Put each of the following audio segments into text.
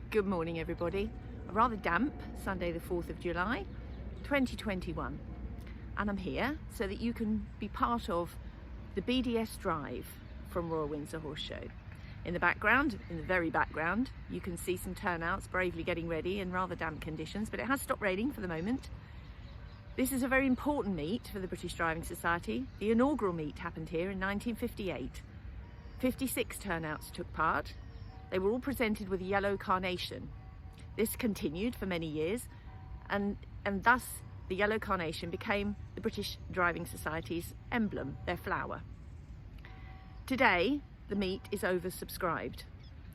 Good morning everybody. A rather damp Sunday the 4th of July 2021, and I'm here so that you can be part of the BDS drive from Royal Windsor Horse Show. In the background, in the very background, you can see some turnouts bravely getting ready in rather damp conditions, but it has stopped raining for the moment. This is a very important meet for the British Driving Society. The inaugural meet happened here in 1958. 56 turnouts took part. They were all presented with a yellow carnation. This continued for many years, and thus the yellow carnation became the British Driving Society's emblem, their flower. Today, the meet is oversubscribed.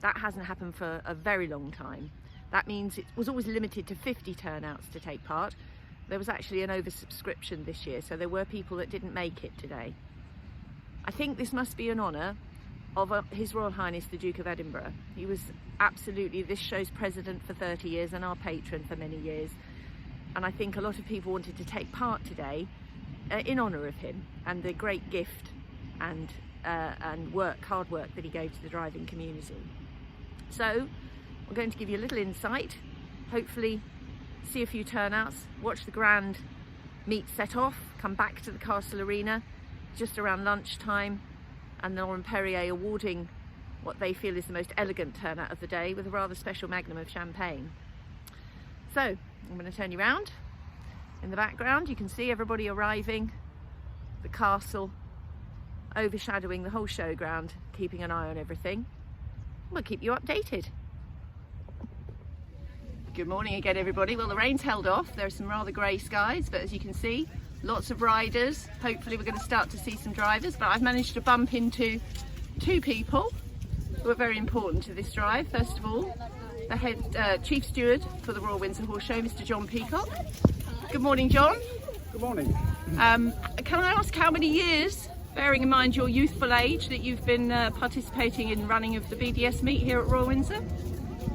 That hasn't happened for a very long time. That means it was always limited to 50 turnouts to take part. There was actually an oversubscription this year, so there were people that didn't make it today. I think this must be in honour of His Royal Highness the Duke of Edinburgh. He was absolutely this show's president for 30 years and our patron for many years, and I think a lot of people wanted to take part today in honour of him and the great gift and hard work that he gave to the driving community. So I'm going to give you a little insight, hopefully see a few turnouts, watch the grand meet set off, come back to the Castle Arena just around lunchtime, and Laurent Perrier awarding what they feel is the most elegant turnout of the day with a rather special magnum of champagne. So I'm going to turn you round. In the background you can see everybody arriving, the castle overshadowing the whole showground, keeping an eye on everything. We'll keep you updated. Good morning again everybody. Well, the rain's held off. There are some rather grey skies, but as you can see, lots of riders. Hopefully we're going to start to see some drivers, but I've managed to bump into two people who are very important to this drive. First of all, the head chief steward for the Royal Windsor Horse Show, Mr. John Peacock. Good morning, John. Good morning. Can I ask how many years, bearing in mind your youthful age, that you've been participating in running of the BDS meet here at Royal Windsor?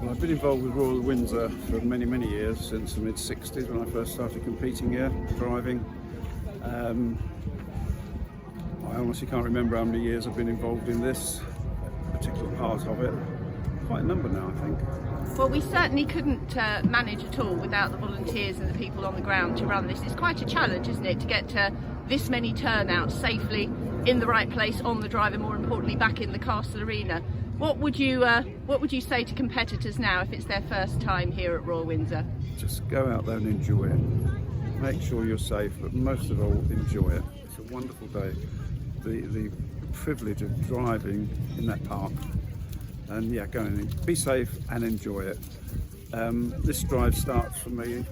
Well, I've been involved with Royal Windsor for many, many years, since the mid-60s when I first started competing here, driving. I honestly can't remember how many years I've been involved in this particular part of it. Quite a number now, I think. Well, we certainly couldn't manage at all without the volunteers and the people on the ground to run this. It's quite a challenge, isn't it, to get this many turnouts safely in the right place on the drive, and more importantly back in the Castle Arena. What would you say to competitors now if it's their first time here at Royal Windsor? Just go out there and enjoy it. Make sure you're safe, but most of all, enjoy it. It's a wonderful day. The privilege of driving in that park, and yeah, go and be safe and enjoy it. This drive starts for me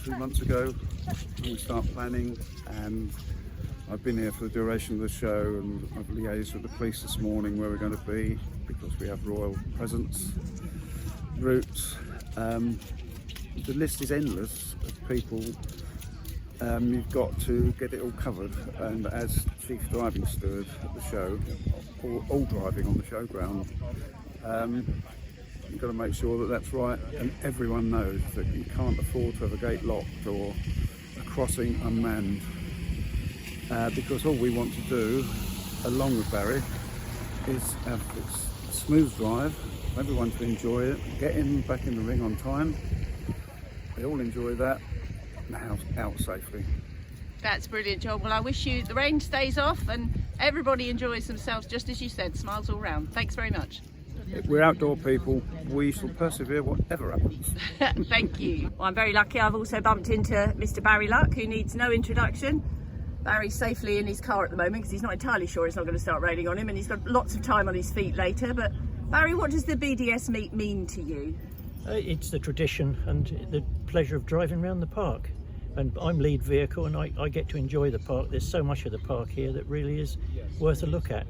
2 months ago when we start planning, and I've been here for the duration of the show, and I've liaised with the police this morning where we're going to be, because we have royal presence, routes. The list is endless of people. You've got to get it all covered, and as chief driving steward at the show, all driving on the showground, you've got to make sure that that's right, and everyone knows that you can't afford to have a gate locked or a crossing unmanned, because all we want to do, along with Barry, is have a smooth drive, everyone to enjoy it, get in back in the ring on time. They all enjoy that. Now out safely. That's brilliant, John. Well, I wish you the rain stays off and everybody enjoys themselves, just as you said, smiles all round. Thanks very much. We're outdoor people. We shall persevere whatever happens. Thank you. Well, I'm very lucky. I've also bumped into Mr. Barry Luck, who needs no introduction. Barry's safely in his car at the moment because he's not entirely sure it's not going to start raining on him, and he's got lots of time on his feet later. But Barry, what does the BDS meet mean to you? It's the tradition and the pleasure of driving around the park. And I'm lead vehicle, and I get to enjoy the park. There's so much of the park here that really is worth a look at.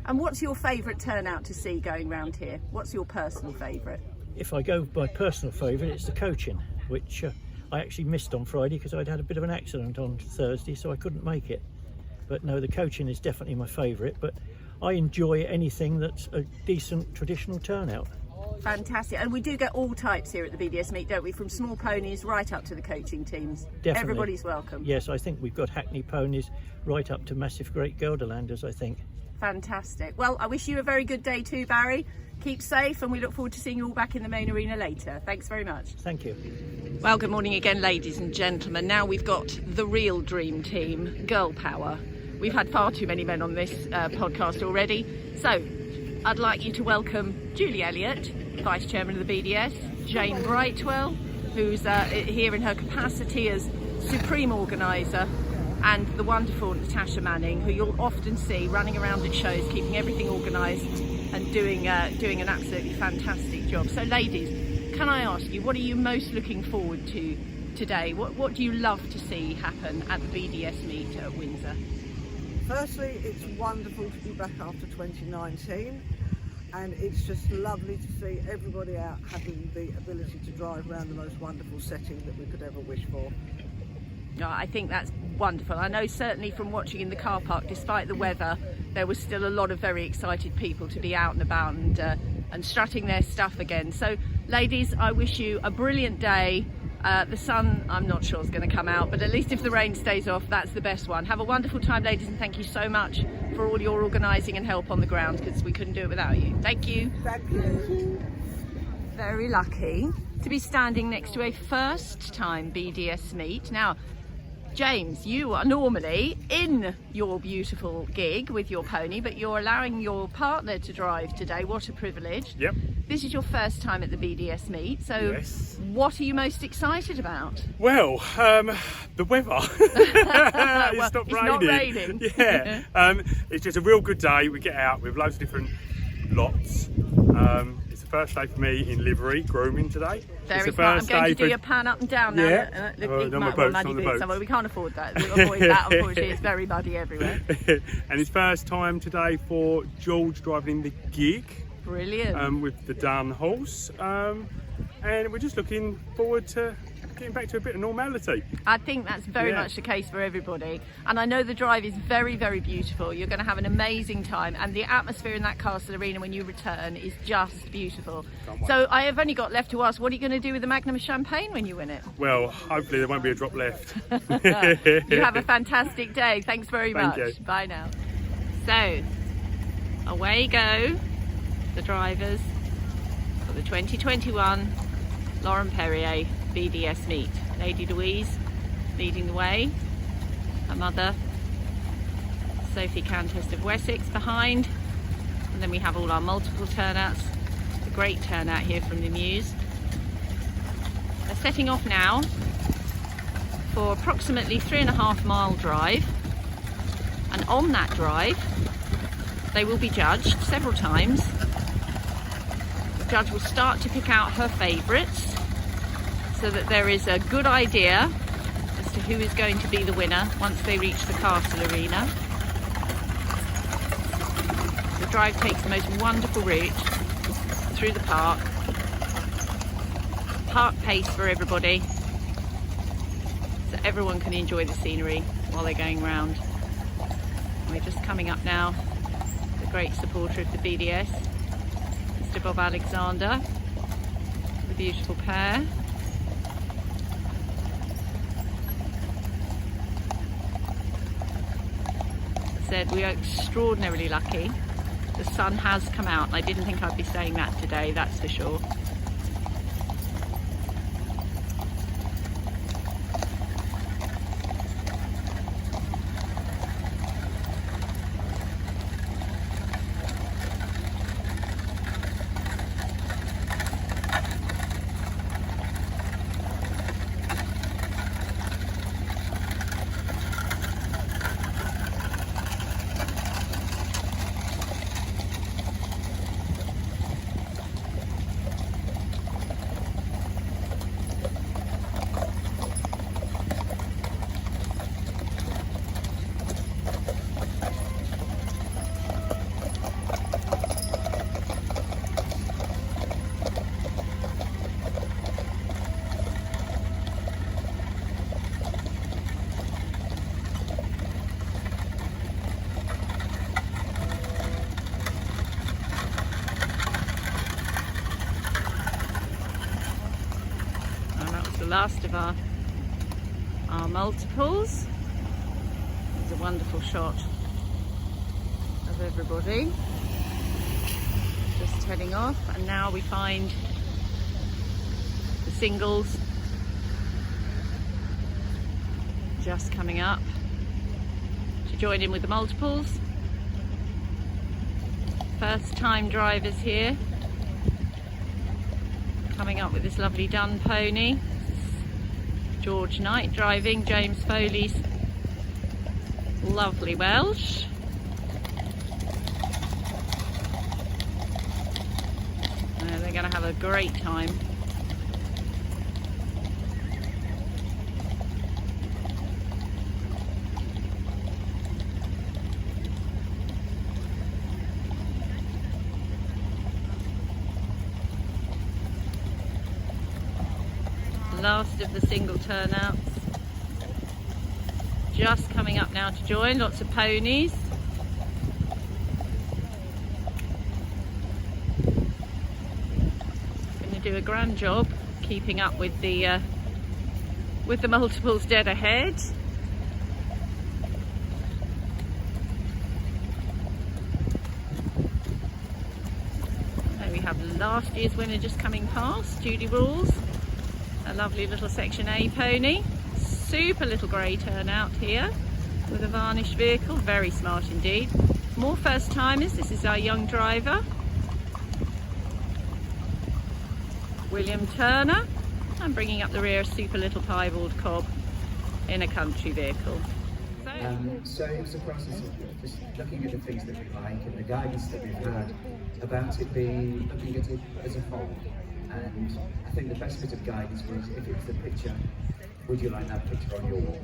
And what's your favourite turnout to see going round here? What's your personal favourite? If I go by personal favourite, it's the coaching, which I actually missed on Friday because I'd had a bit of an accident on Thursday, so I couldn't make it. But no, the coaching is definitely my favourite, but I enjoy anything that's a decent traditional turnout. Fantastic. And we do get all types here at the BDS meet, don't we? From small ponies right up to the coaching teams. Definitely. Everybody's welcome. Yes, I think we've got Hackney ponies right up to massive great Gelderlanders, I think. Fantastic. Well, I wish you a very good day too, Barry. Keep safe, and we look forward to seeing you all back in the main arena later. Thanks very much. Thank you. Well, good morning again, ladies and gentlemen. Now we've got the real dream team, girl power. We've had far too many men on this podcast already. So I'd like you to welcome Julie Elliott, Vice Chairman of the BDS, Jane Brightwell, who's here in her capacity as Supreme Organiser, and the wonderful Natasha Manning, who you'll often see running around at shows, keeping everything organised and doing an absolutely fantastic job. So ladies, can I ask you, what are you most looking forward to today? What do you love to see happen at the BDS meet at Windsor? Firstly, it's wonderful to be back after 2019, and it's just lovely to see everybody out having the ability to drive around the most wonderful setting that we could ever wish for. Oh, I think that's wonderful. I know certainly from watching in the car park, despite the weather, there was still a lot of very excited people to be out and about and strutting their stuff again. So ladies, I wish you a brilliant day. The sun, I'm not sure is going to come out, but at least if the rain stays off, that's the best one. Have a wonderful time, ladies, and thank you so much for all your organising and help on the ground, because we couldn't do it without you. Thank you. Thank you. Very lucky to be standing next to a first-time BDS meet. Now, James, you are normally in your beautiful gig with your pony, but you're allowing your partner to drive today. What a privilege. Yep. This is your first time at the BDS meet, so Yes. What are you most excited about? Well, the weather. Well, It's not raining. not raining. Yeah. It's just a real good day. We get out with loads of different lots. It's the first day for me in livery, grooming today. Very it's the smart. I'm first going to day do your pan up and down now. Yeah. It On the might boats, muddy on the bits boats. somewhere. We can't afford that. We'll avoid that, unfortunately. It's very muddy everywhere. And it's first time today for George driving in the gig Brilliant. with the Dun horse. And we're just looking forward to getting back to a bit of normality. I think that's very much the case for everybody, and I know the drive is very, very beautiful. You're going to have an amazing time, and the atmosphere in that castle arena when you return is just beautiful. Can't wait. So I have only got left to ask, what are you going to do with the Magnum of Champagne when you win it? Well, hopefully there won't be a drop left. You have a fantastic day. Thanks very Thank much. you. Bye now. So away go the drivers for the 2021 Laurent Perrier BDS meet. Lady Louise leading the way, her mother Sophie Countess of Wessex behind, and then we have all our multiple turnouts. A great turnout here from the Mews. They're setting off now for approximately 3.5 mile drive, and on that drive they will be judged several times. The judge will start to pick out her favourites, so that there is a good idea as to who is going to be the winner once they reach the castle arena. The drive takes the most wonderful route through the park. Park pace for everybody, so everyone can enjoy the scenery while they're going round. We're just coming up now, the great supporter of the BDS, Mr. Bob Alexander, the beautiful pair. Said we are extraordinarily lucky. The sun has come out, and I didn't think I'd be saying that today, that's for sure. Last of our multiples. It's a wonderful shot of everybody. Just heading off, and now we find the singles just coming up to join in with the multiples. First time drivers here, coming up with this lovely dun pony. George Knight driving James Foley's lovely Welsh. They're going to have a great time. Last of the single turnouts just coming up now to join. Lots of ponies. Going to do a grand job keeping up with the multiples dead ahead. There we have last year's winner just coming past, Judy Rules. A lovely little Section A pony. Super little grey turnout here with a varnished vehicle. Very smart indeed. More first timers. This is our young driver, William Turner. And bringing up the rear, a super little piebald cob in a country vehicle. So it was a process of just looking at the things that we like and the guidance that we've had about it being looking at it as a whole. And I think the best bit of guidance was, if it's the picture, would you like that picture on your wall?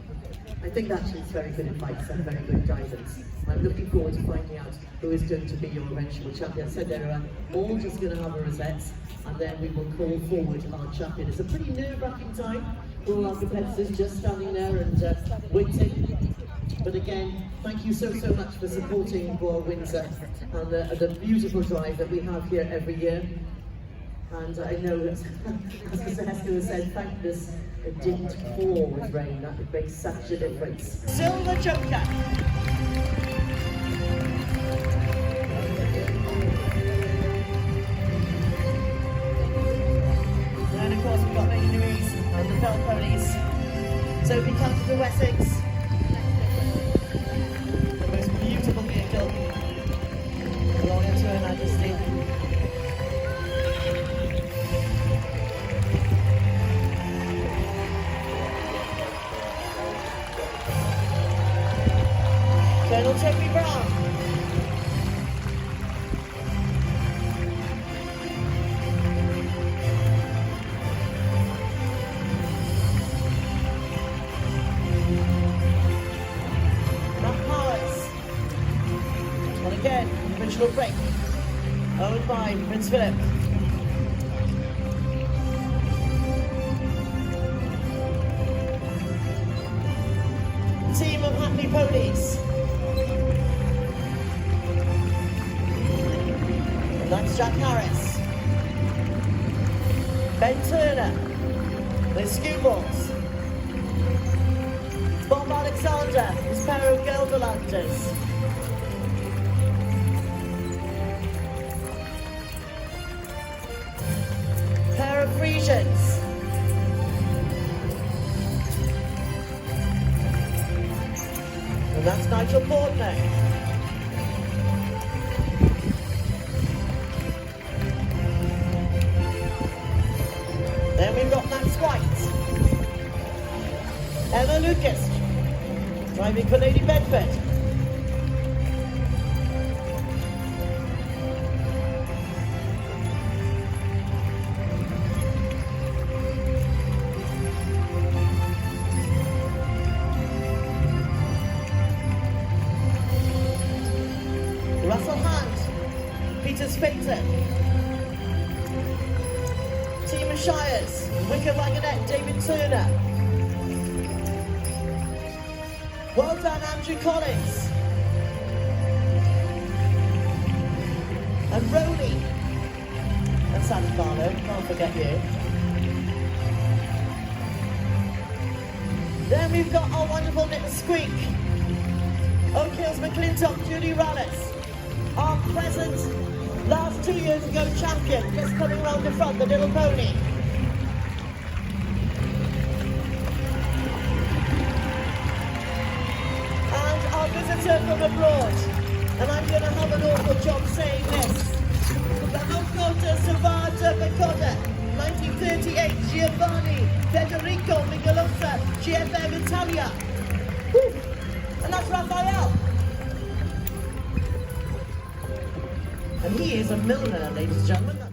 I think actually it's very good advice and very good guidance. I'm looking forward to finding out who is going to be your eventual champion. So they're all just going to have a rosettes, and then we will call forward our champion. It's a pretty nerve-wracking time for all our competitors just standing there and waiting. But again, thank you so much for supporting Royal Windsor and the beautiful drive that we have here every year. And I know that, as Mr. Hesketh has said, thank goodness it didn't pour with rain. That would make such a difference. Silver Joker. And of course we've got Lady Louise and the Felt Ponies. So we come to the Wessex. The most beautiful vehicle. Royal to Her Majesty. Colonel Toby Brown. Matt Powers. And again, original break. Owned by Prince Philip. Team of Happy Ponies. That's Jack Harris. Ben Turner. The Skewballs. Bob Alexander, his pair of Gelderlanders. Pair of Frisians. And that's Nigel Portnoy. Then we've got Max White, Emma Lucas, driving for Lady Bedford. Russell Hunt, Peter Spater. Team of Shires, Wicker Wagonette, David Turner. Well done, Andrew Collins. And Roni. And Sally Barlow, can't forget you. Then we've got our wonderful little squeak. Oak Hills McClintock, Judy Rallis. our present last 2 years ago champion, just coming round the front, the little pony. And our visitor from abroad. And I'm going to have an awful job saying this. The Granddaughter Savata Becoda, 1938, Giovanni Federico Migalosa, GFM Italia. Woo. And that's Raphael. And he is a milliner, ladies and gentlemen.